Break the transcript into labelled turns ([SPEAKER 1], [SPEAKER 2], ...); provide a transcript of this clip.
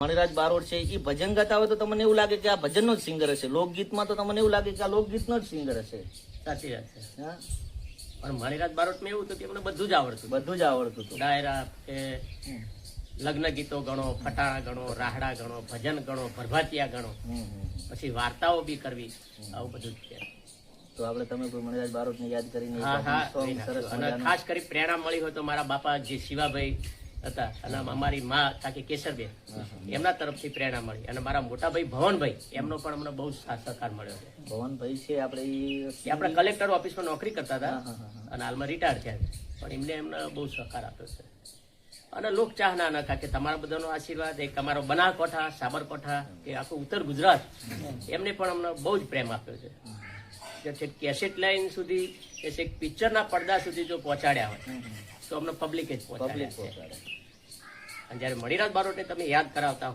[SPEAKER 1] મણિરાજ બારોટ છે એ ભજન ગાતા હોય તો તમને એવું લાગે કે આ ભજનનો જ સિંગર હશે, લોકગીતમાં તો તમને એવું લાગે કે આ લોકગીતનો જ સિંગર હશે.
[SPEAKER 2] સાચી વાત છે.
[SPEAKER 1] હા,
[SPEAKER 2] પણ મણિરાજ બારોટમાં એવું હતું કે એમને બધું જ આવડતું.
[SPEAKER 1] બધું જ આવડતું હતું.
[SPEAKER 2] ડાયરા કે લગ્ન ગીતો ગણો, ફટાણા ગણો, રાહડા ગણો, ભજન ગણો, પ્રભાતિયા ગણો, પછી વાર્તાઓ બી કરવી, આવું બધું જ છે.
[SPEAKER 1] તો આપણે તમે કોઈ મણિરાજ બારોટને યાદ કરીને
[SPEAKER 2] હા હા,
[SPEAKER 1] સરસ
[SPEAKER 2] અને ખાસ કરી પ્રેરણા મળી હોય તો મારા બાપા જે શિવાભાઈ હતા અને અમારી માં કાકી કેશરબેન, એમના તરફથી પ્રેરણા મળી, અને મારા મોટા ભાઈ ભવનભાઈ એમનો પણ અમને બહુ સાથ સહકાર મળ્યો છે.
[SPEAKER 1] ભવનભાઈ છે આપણે
[SPEAKER 2] એ આપણે કલેક્ટર ઓફિસમાં નોકરી કરતા હતા અને હાલમાં રિટાયર થયા છે, પણ એમને બહુ સહકાર આપ્યો છે. અને લોક ચાહના નખા કે તમારા બધાનો આશીર્વાદ, એક અમારો બનાસકાંઠા, સાબરકાંઠા, કે આખું ઉત્તર ગુજરાત, એમને પણ અમને બહુ જ પ્રેમ આપ્યો છે. જે કેસેટ લાઈન સુધી કે છે પિક્ચરના પડદા સુધી જો પહોંચાડ્યા હોય તો અમને પબ્લિક જ પહોંચાડ્યા છે. અને જયારે મણિરાજ બારોટને તમે યાદ કરાવતા